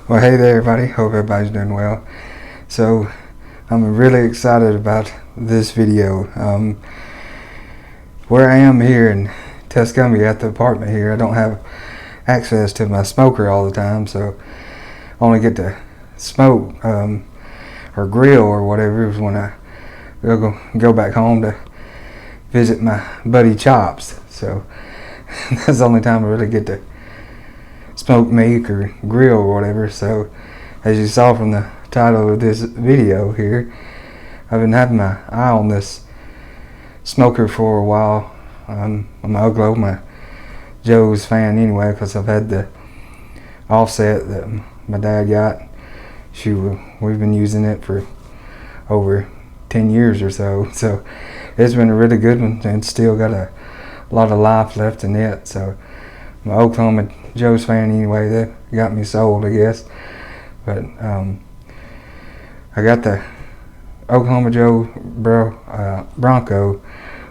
Well, hey there, everybody. Hope everybody's doing well. So, I'm really excited about this video. Where I am here in Tuscumbia at the apartment here, I don't have access to my smoker all the time, so I only get to smoke or grill or whatever when I go back home to visit my buddy Chops. So, that's the only time I really get to smoke meat or grill or whatever. So as you saw from the title of this video here, I've been having my eye on this smoker for a while. I'm an Oklahoma Joe's fan anyway, because I've had the offset that my dad got. We've been using it for over 10 years or so, so it's been a really good one, and it's still got a lot of life left in it. So I'm an Oklahoma Joe's fan anyway. That got me sold, I guess. But I got the Oklahoma Joe Bronco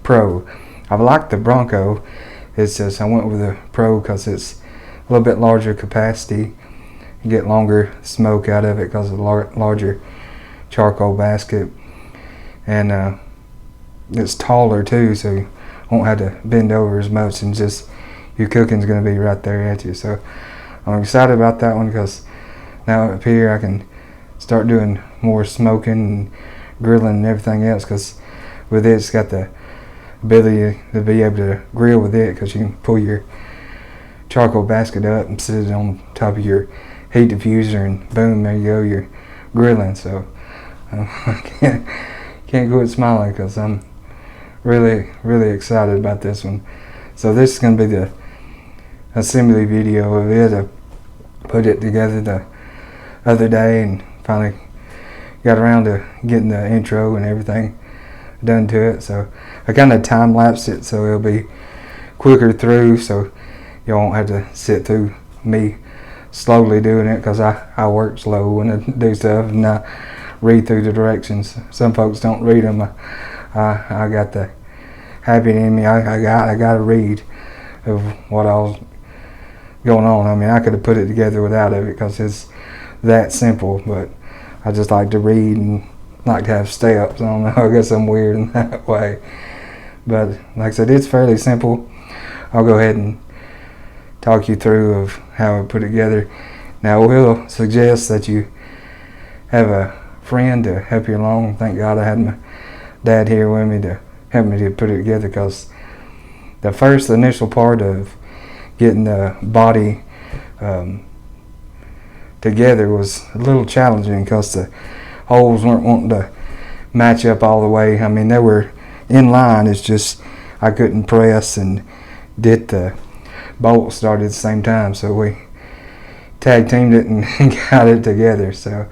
Pro. I've liked the Bronco. It's just I went with the Pro because it's a little bit larger capacity. You get longer smoke out of it because of the larger charcoal basket, and it's taller too, so you won't have to bend over as much, and just your cooking's going to be right there at you. So I'm excited about that one, because now up here I can start doing more smoking and grilling and everything else, because with it, it's got the ability to be able to grill with it, because you can pull your charcoal basket up and sit it on top of your heat diffuser, and boom, there you go, you're grilling. So I can't quit smiling, because I'm really excited about this one. So this is going to be the assembly video of it. I put it together the other day and finally got around to getting the intro and everything done to it. So I kind of time lapsed it so it'll be quicker through, so you won't have to sit through me slowly doing it, because I work slow when I do stuff and I read through the directions. Some folks don't read them. I got the habit in me. I got to read of what I was going on. I mean, I could have put it together without it, because it's that simple, but I just like to read and like to have steps. I don't know, I guess I'm weird in that way. But like I said, it's fairly simple. I'll go ahead and talk you through of how I put it together. Now, I will suggest that you have a friend to help you along. Thank God I had my dad here with me to help me to put it together, because the first initial part of getting the body together was a little challenging, because the holes weren't wanting to match up all the way. I mean, they were in line, it's just I couldn't press and get the bolt started at the same time, so we tag teamed it and got it together. So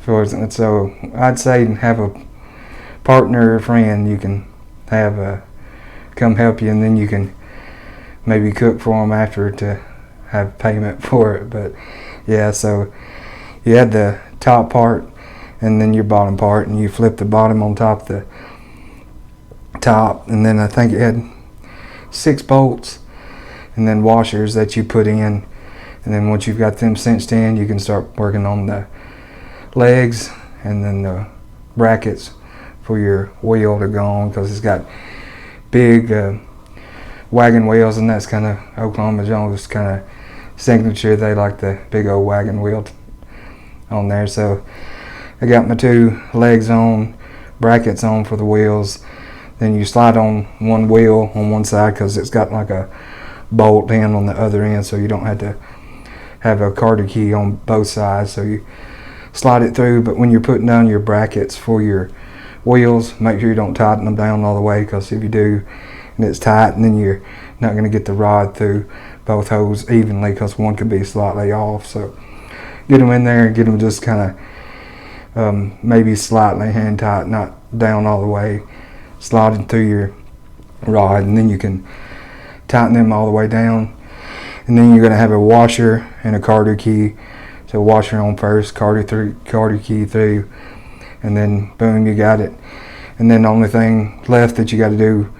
I'd say have a partner or friend you can have come help you, and then you can maybe cook for them after to have payment for it. But yeah, so you had the top part and then your bottom part, and you flip the bottom on top of the top, and then I think it had 6 bolts and then washers that you put in, and then once you've got them cinched in, you can start working on the legs and then the brackets for your wheel to go on, because it's got big wagon wheels, and that's kind of Oklahoma Joe's kind of signature. They like the big old wagon wheel on there. So I got my 2 legs on, brackets on for the wheels. Then you slide on one wheel on one side, because it's got like a bolt in on the other end, so you don't have to have a carter key on both sides. So you slide it through, but when you're putting down your brackets for your wheels, make sure you don't tighten them down all the way, because if you do and it's tight, and then you're not going to get the rod through both holes evenly, because one could be slightly off. So get them in there and get them just kind of maybe slightly hand tight, not down all the way, sliding through your rod, and then you can tighten them all the way down. And then you're going to have a washer and a carter key. So washer on first, carter key through, and then boom, you got it. And then the only thing left that you got to do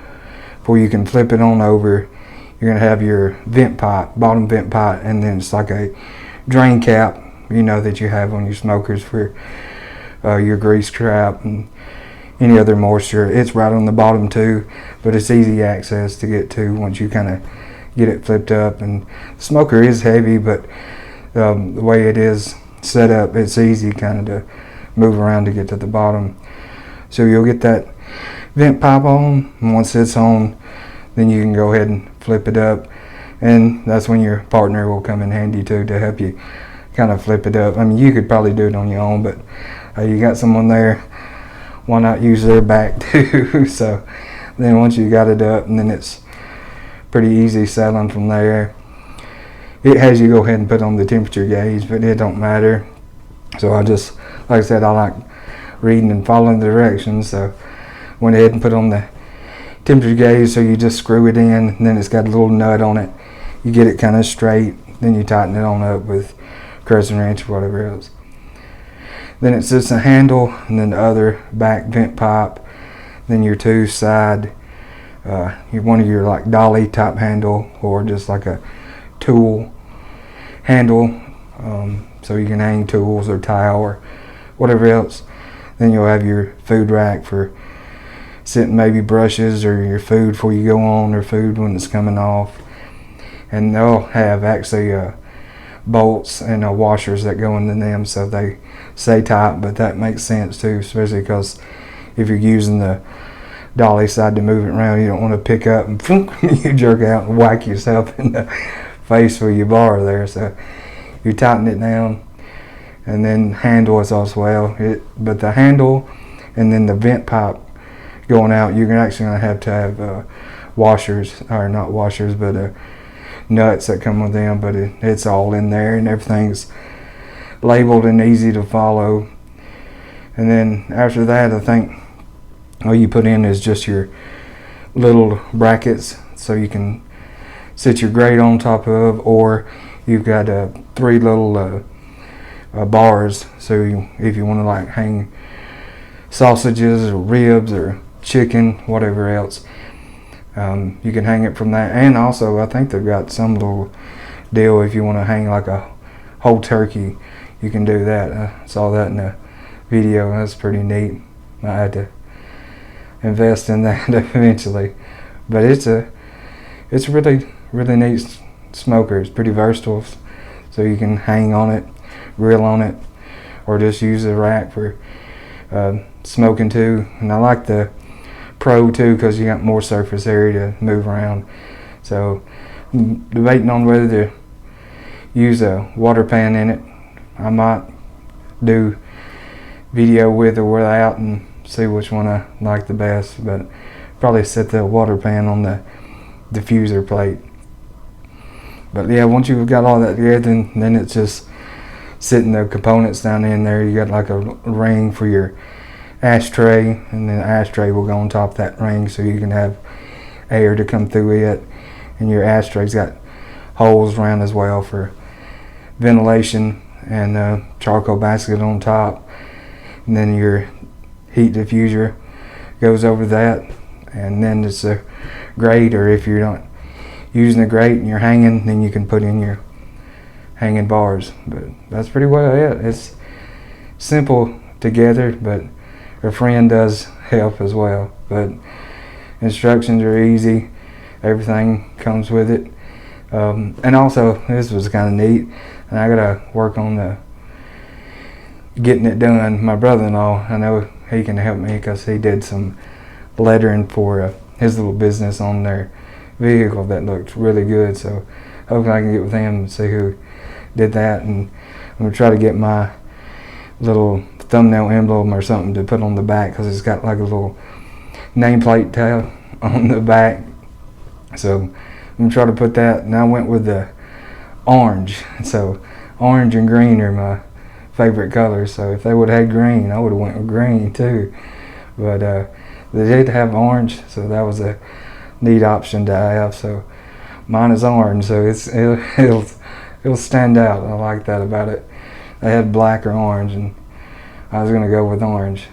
before you can flip it on over, you're going to have your vent pipe, bottom vent pipe, and then it's like a drain cap you know that you have on your smokers for your grease trap and any other moisture. It's right on the bottom too, but it's easy access to get to once you kind of get it flipped up. And the smoker is heavy, but the way it is set up, it's easy kind of to move around to get to the bottom. So you'll get that vent pipe on, and once it's on, then you can go ahead and flip it up, and that's when your partner will come in handy too to help you kind of flip it up. I mean, you could probably do it on your own, but you got someone there, why not use their back too? So then once you got it up, and then it's pretty easy settling from there. It has you go ahead and put on the temperature gauge, but it don't matter. So I just, like I said, I like reading and following the directions, so went ahead and put on the temperature gauge. So you just screw it in, and then it's got a little nut on it. You get it kind of straight, then you tighten it on up with crescent wrench or whatever else. Then it's just a handle, and then the other back vent pipe, then your two side, one of your like dolly type handle, or just like a tool handle, so you can hang tools or tile or whatever else. Then you'll have your food rack for sitting maybe brushes or your food before you go on, or food when it's coming off. And they'll have actually bolts and washers that go into them, so they stay tight, but that makes sense too, especially because if you're using the dolly side to move it around, you don't want to pick up and you jerk out and whack yourself in the face with your bar there. So you tighten it down, and then handle is as well. But the handle and then the vent pipe going out, you're actually going to have washers, or not washers, but nuts that come with them. But it's all in there, and everything's labeled and easy to follow. And then after that, I think all you put in is just your little brackets, so you can sit your grate on top of, or you've got 3 little bars, so if you want to like hang sausages or ribs or chicken, whatever else, you can hang it from that. And also I think they've got some little deal if you want to hang like a whole turkey, you can do that. I saw that in a video. That's pretty neat. I had to invest in that eventually, but it's really neat smoker. It's pretty versatile, so you can hang on it, grill on it, or just use the rack for smoking too. And I like the Pro too, because you got more surface area to move around. So I'm debating on whether to use a water pan in it. I might do video with or without and see which one I like the best, but probably set the water pan on the diffuser plate. But yeah, once you've got all that together, then it's just sitting the components down in there. You got like a ring for your ashtray, and then the ashtray will go on top of that ring, so you can have air to come through it. And your ashtray's got holes around as well for ventilation, and a charcoal basket on top. And then your heat diffuser goes over that, and then it's a grate, or if you're not using a grate and you're hanging, then you can put in your hanging bars. But that's pretty well it. It's simple together, but a friend does help as well. But instructions are easy, everything comes with it. And also this was kind of neat, and I gotta work on the getting it done. My brother-in-law, I know he can help me, because he did some lettering for his little business on their vehicle that looked really good. So hopefully I can get with him and see who did that, and I'm gonna try to get my little thumbnail emblem or something to put on the back, because it's got like a little nameplate tab on the back. So I'm gonna try to put that, and I went with the orange. So orange and green are my favorite colors, so if they would have had green, I would have went with green too. But they did have orange, so that was a neat option to have. So mine is orange, so it'll stand out. I like that about it. They had black or orange, and I was gonna go with orange.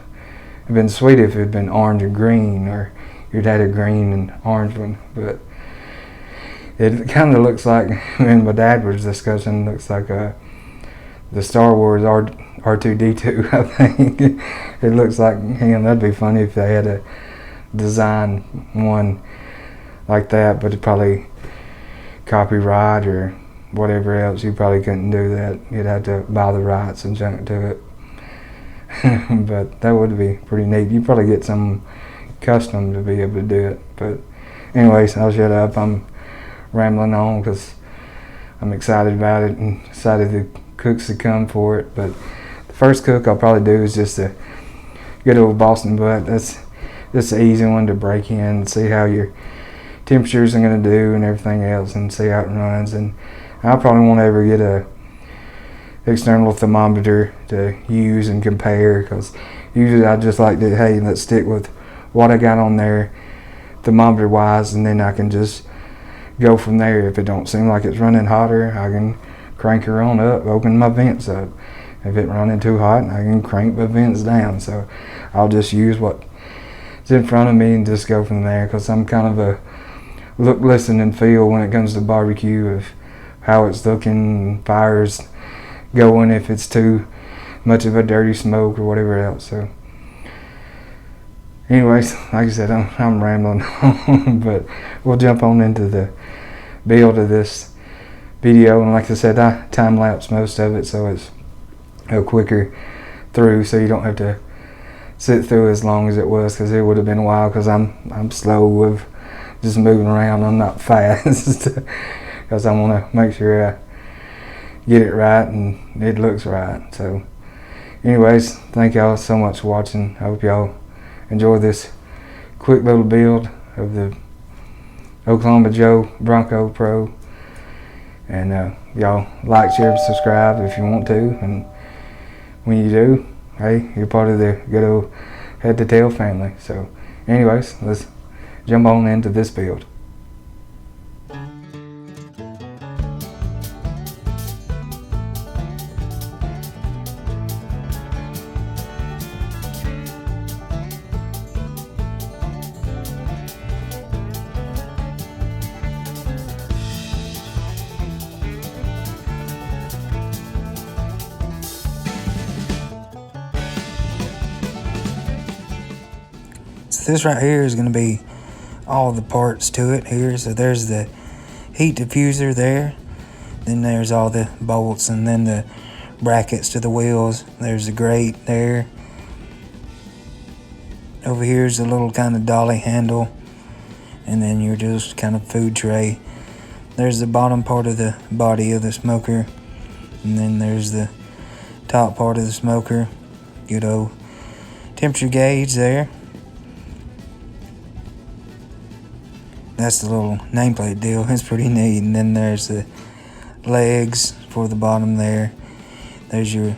It'd been sweet if it had been orange and green, or you'd had a green and orange one, but it kind of looks like, when my dad was discussing, looks like the Star Wars R2D2. I think it looks like him. That'd be funny if they had a design one like that, but it probably copyright or whatever else. You probably couldn't do that. You'd have to buy the rights and junk to it. But that would be pretty neat. You'd probably get some custom to be able to do it. But anyways, I'll shut up. I'm rambling on because I'm excited about it and excited the cooks to come for it. But the first cook I'll probably do is just a good old Boston butt. That's just an easy one to break in and see how your temperatures are going to do and everything else, and see how it runs. And I probably won't ever get a external thermometer to use and compare, because usually I just like to, hey, let's stick with what I got on there thermometer wise, and then I can just go from there. If it don't seem like it's running hotter, I can crank her on up, open my vents up. If it's running too hot, I can crank my vents down. So I'll just use what's in front of me and just go from there, because I'm kind of a look, listen, and feel when it comes to barbecue of how it's looking, fires going, if it's too much of a dirty smoke or whatever else. So anyways, like I said, I'm rambling on, but we'll jump on into the build of this video. And like I said, I time lapse most of it, so it's a quicker through, so you don't have to sit through as long as it was, because it would have been a while, because I'm slow with just moving around. I'm not fast, because I want to make sure I get it right and it looks right. So anyways, thank y'all so much for watching. I hope y'all enjoy this quick little build of the Oklahoma Joe Bronco Pro. And y'all like, share, and subscribe if you want to. And when you do, hey, you're part of the good old Head to Tail family. So anyways, let's jump on into this build. So this right here is going to be all the parts to it here. So there's the heat diffuser there, then there's all the bolts, and then the brackets to the wheels. There's the grate there. Over here is a little kind of dolly handle, and then your just kind of food tray. There's the bottom part of the body of the smoker, and then there's the top part of the smoker. Good old temperature gauge there. That's the little nameplate deal. It's pretty neat. And then there's the legs for the bottom there. There's your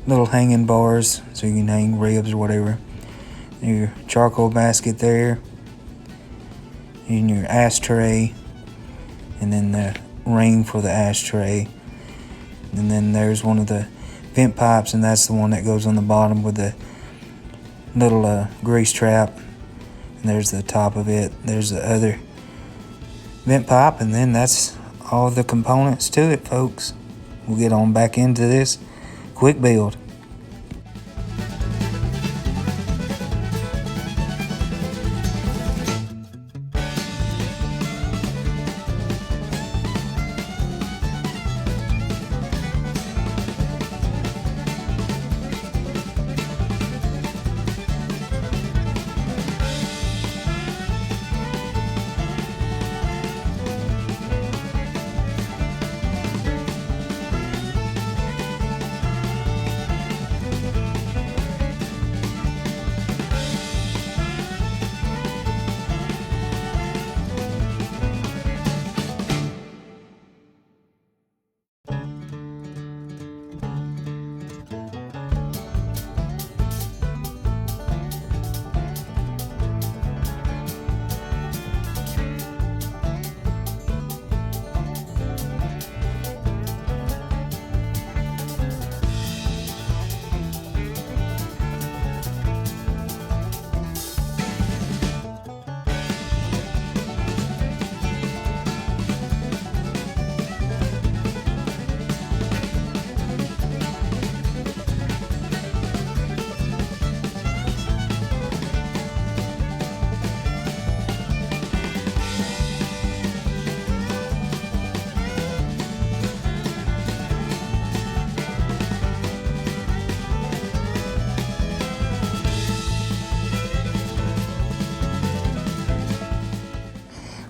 little hanging bars, so you can hang ribs or whatever. Your charcoal basket there. And your ashtray. And then the ring for the ashtray. And then there's one of the vent pipes, and that's the one that goes on the bottom with the little grease trap. And there's the top of it. There's the other vent pipe, and then that's all the components to it, folks. We'll get on back into this quick build.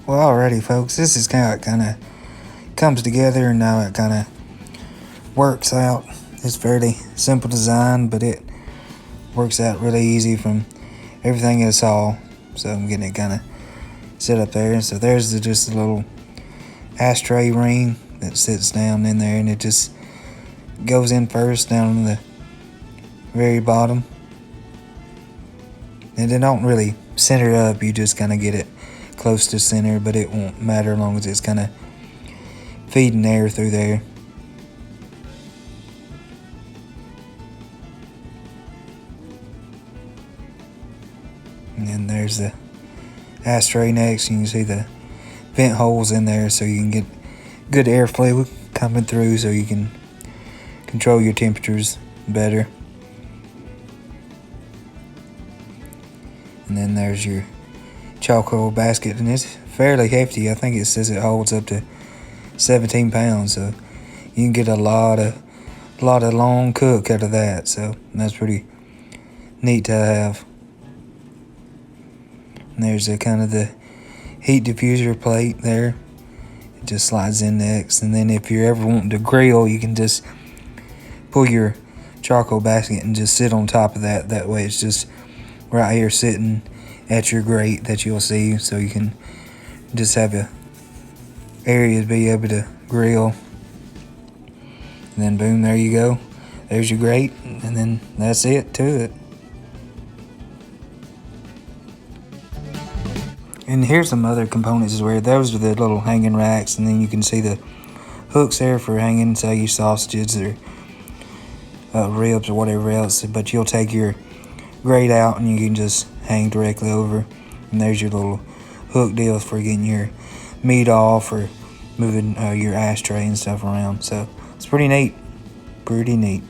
Well, alrighty, folks, this is how it kind of comes together and now it kind of works out. It's fairly simple design, but it works out really easy from everything I saw. So I'm getting it kind of set up there. So there's just a little ashtray ring that sits down in there, and it just goes in first down on the very bottom. And it don't really center up, you just kind of get it close to center, but it won't matter as long as it's kind of feeding air through there. And then there's the ashtray next. You can see the vent holes in there so you can get good airflow coming through so you can control your temperatures better. And then there's your charcoal basket, and it's fairly hefty. I think it says it holds up to 17 pounds, so you can get a lot of long cook out of that. So that's pretty neat to have. And there's the kind of the heat diffuser plate there. It just slides in next, and then if you're ever wanting to grill, you can just pull your charcoal basket and just sit on top of that. That way it's just right here sitting at your grate that you'll see, so you can just have a area to be able to grill. And then boom, there you go. There's your grate, and then that's it to it. And here's some other components where those are the little hanging racks, and then you can see the hooks there for hanging, say, your sausages or ribs or whatever else. But you'll take your grate out and you can just hang directly over. And there's your little hook deals for getting your meat off or moving your ashtray and stuff around. So it's pretty neat. Pretty neat.